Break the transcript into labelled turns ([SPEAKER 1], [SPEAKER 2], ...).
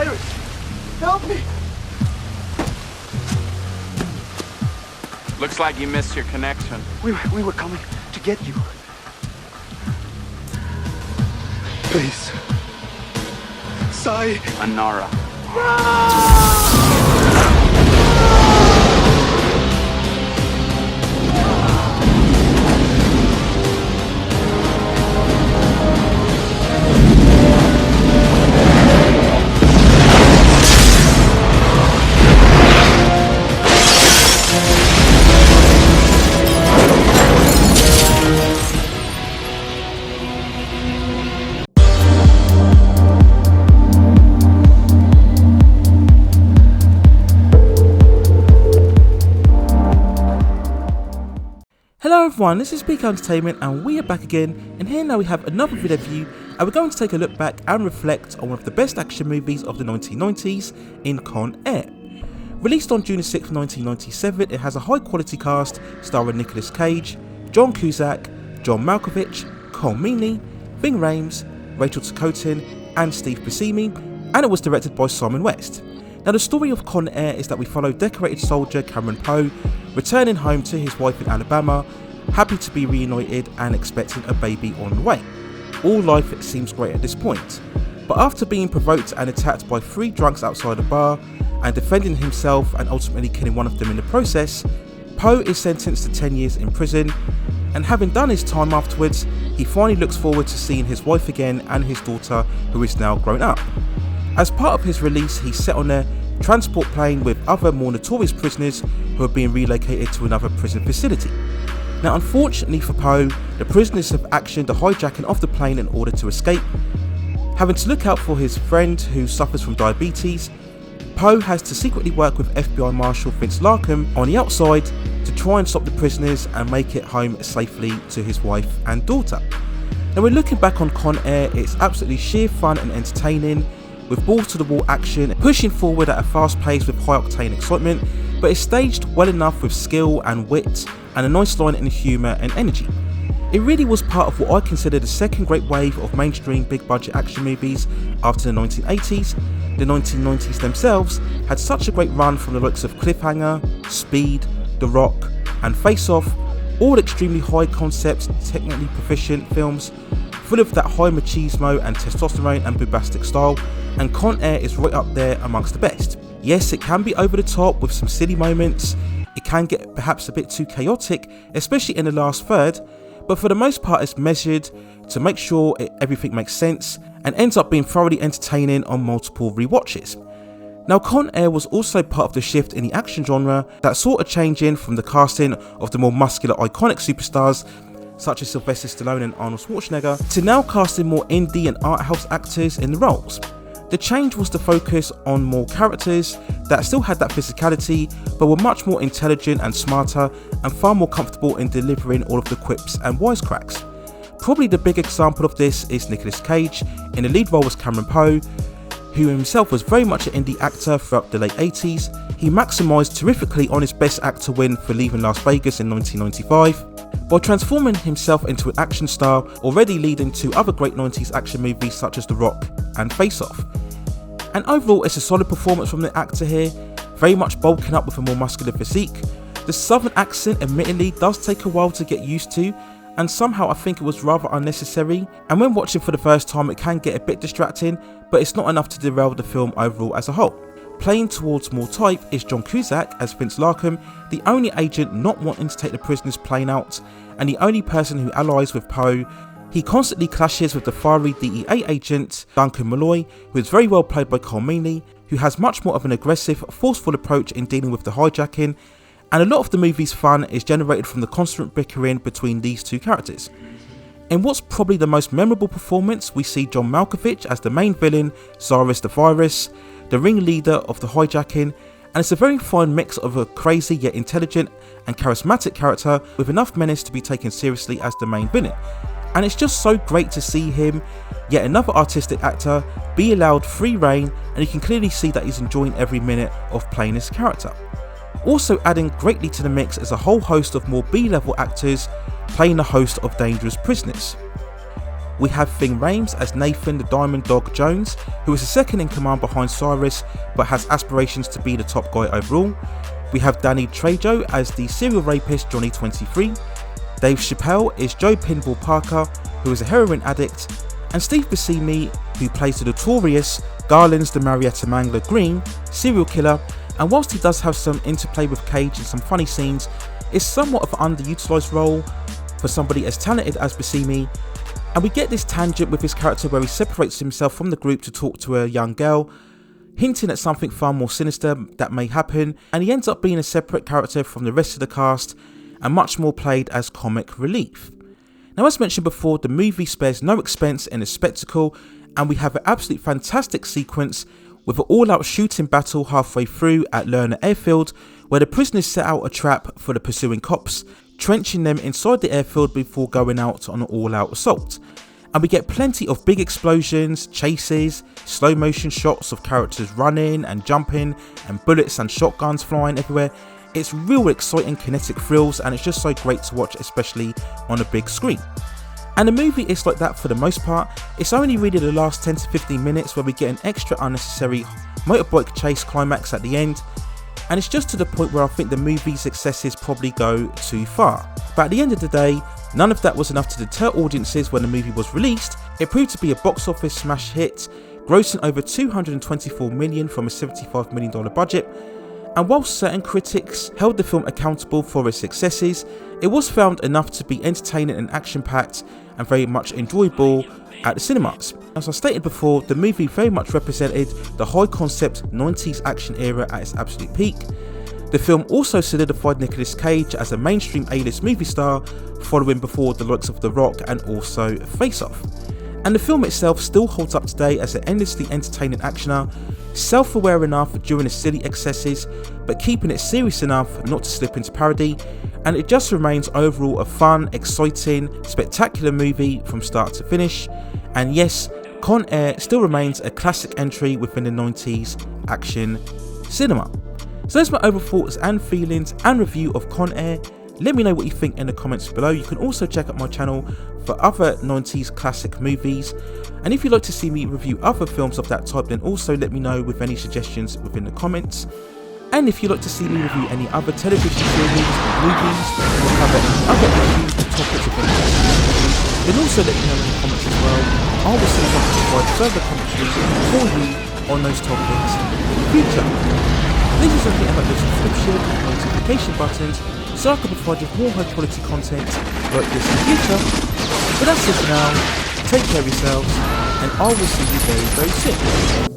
[SPEAKER 1] virus! Help me!
[SPEAKER 2] Looks like you missed your connection.
[SPEAKER 1] We were coming to get you. Please. Sai.
[SPEAKER 2] Anara.
[SPEAKER 3] Hello everyone, this is Peak Entertainment and we are back again, and here now we have another video review and we're going to take a look back and reflect on one of the best action movies of the 1990s in Con Air. Released on June 6, 1997, it has a high quality cast starring Nicolas Cage, John Cusack, John Malkovich, Colm Meaney, Ving Rhames, Rachel Ticotin and Steve Buscemi, and it was directed by Simon West. Now the story of Con Air is that we follow decorated soldier Cameron Poe returning home to his wife in Alabama, happy to be reunited and expecting a baby on the way. All life seems great at this point, but after being provoked and attacked by 3 drunks outside a bar and defending himself and ultimately killing one of them in the process, Poe is sentenced to 10 years in prison, and having done his time afterwards, he finally looks forward to seeing his wife again and his daughter, who is now grown up. As part of his release, he's set on a transport plane with other more notorious prisoners who are being relocated to another prison facility. Now unfortunately for Poe, the prisoners have actioned the hijacking of the plane in order to escape. Having to look out for his friend who suffers from diabetes, Poe has to secretly work with FBI Marshal Vince Larkham on the outside to try and stop the prisoners and make it home safely to his wife and daughter. Now when looking back on Con Air, it's absolutely sheer fun and entertaining, with balls to the wall action, pushing forward at a fast pace with high octane excitement, but it's staged well enough with skill and wit and a nice line in humour and energy. It really was part of what I consider the second great wave of mainstream big budget action movies after the 1980s. The 1990s themselves had such a great run from the likes of Cliffhanger, Speed, The Rock and Face Off, all extremely high concept, technically proficient films, full of that high machismo and testosterone and bombastic style, and Con Air is right up there amongst the best. Yes, it can be over the top with some silly moments, it can get perhaps a bit too chaotic, especially in the last third, but for the most part it's measured to make sure everything makes sense and ends up being thoroughly entertaining on multiple rewatches. Now Con Air was also part of the shift in the action genre that saw a change in from the casting of the more muscular iconic superstars such as Sylvester Stallone and Arnold Schwarzenegger to now casting more indie and art house actors in the roles. The change was to focus on more characters that still had that physicality but were much more intelligent and smarter and far more comfortable in delivering all of the quips and wisecracks. Probably the big example of this is Nicolas Cage in the lead role as Cameron Poe, who himself was very much an indie actor throughout the late 80s. He maximised terrifically on his Best Actor win for Leaving Las Vegas in 1995, while transforming himself into an action star already leading to other great 90s action movies such as The Rock and Face Off. And overall it's a solid performance from the actor here, very much bulking up with a more muscular physique. The southern accent admittedly does take a while to get used to, and somehow I think it was rather unnecessary, and when watching for the first time it can get a bit distracting, but it's not enough to derail the film overall as a whole. Playing towards more type is John Cusack as Vince Larkham, the only agent not wanting to take the prisoners' plane out, and the only person who allies with Poe. He constantly clashes with the fiery DEA agent Duncan Malloy, who is very well played by Colm Meaney, who has much more of an aggressive, forceful approach in dealing with the hijacking, and a lot of the movie's fun is generated from the constant bickering between these two characters. In what's probably the most memorable performance, we see John Malkovich as the main villain, Cyrus the Virus, the ringleader of the hijacking, and it's a very fine mix of a crazy yet intelligent and charismatic character with enough menace to be taken seriously as the main villain. And it's just so great to see him, yet another artistic actor, be allowed free reign, and you can clearly see that he's enjoying every minute of playing his character. Also adding greatly to the mix is a whole host of more B-level actors playing a host of dangerous prisoners. We have Ving Rhames as Nathan the Diamond Dog Jones, who is the second in command behind Cyrus but has aspirations to be the top guy overall. We have Danny Trejo as the serial rapist Johnny 23. Dave Chappelle is Joe Pinball Parker, who is a heroin addict, and Steve Buscemi, who plays the notorious Garland's the Marietta Mangler Green serial killer, and whilst he does have some interplay with Cage and some funny scenes, it's somewhat of an underutilised role for somebody as talented as Buscemi, and we get this tangent with his character where he separates himself from the group to talk to a young girl, hinting at something far more sinister that may happen, and he ends up being a separate character from the rest of the cast and much more played as comic relief. Now, as mentioned before, the movie spares no expense in a spectacle, and we have an absolutely fantastic sequence with an all-out shooting battle halfway through at Lerner Airfield, where the prisoners set out a trap for the pursuing cops, trenching them inside the airfield before going out on an all-out assault. And we get plenty of big explosions, chases, slow motion shots of characters running and jumping, and bullets and shotguns flying everywhere. It's real exciting kinetic thrills, and it's just so great to watch, especially on a big screen. And the movie is like that for the most part. It's only really the last 10 to 15 minutes where we get an extra unnecessary motorbike chase climax at the end, and it's just to the point where I think the movie's excesses probably go too far. But at the end of the day, none of that was enough to deter audiences when the movie was released. It proved to be a box office smash hit, grossing over $224 million from a $75 million budget. And whilst certain critics held the film accountable for its successes, it was found enough to be entertaining and action-packed and very much enjoyable at the cinemas. As I stated before, the movie very much represented the high-concept 90s action era at its absolute peak. The film also solidified Nicolas Cage as a mainstream A-list movie star, following before the likes of The Rock and also Face Off. And the film itself still holds up today as an endlessly entertaining actioner, self-aware enough during the silly excesses, but keeping it serious enough not to slip into parody, and it just remains overall a fun, exciting, spectacular movie from start to finish. And yes, Con Air still remains a classic entry within the 90s action cinema. So that's my overall thoughts and feelings and review of Con Air. Let me know what you think in the comments below. You can also check out my channel for other 90s classic movies, and if you'd like to see me review other films of that type, then also let me know with any suggestions within the comments. And if you'd like to see me review any other television series or movies, or cover any other issues or topics of interest, then also let me know in the comments as well. I will see if I can provide further commentary for you on those topics in the future. Please do something about the subscription and notification buttons so I can provide you more high quality content like this in the future. But that's it for now. Take care of yourselves, and I will see you very, very soon.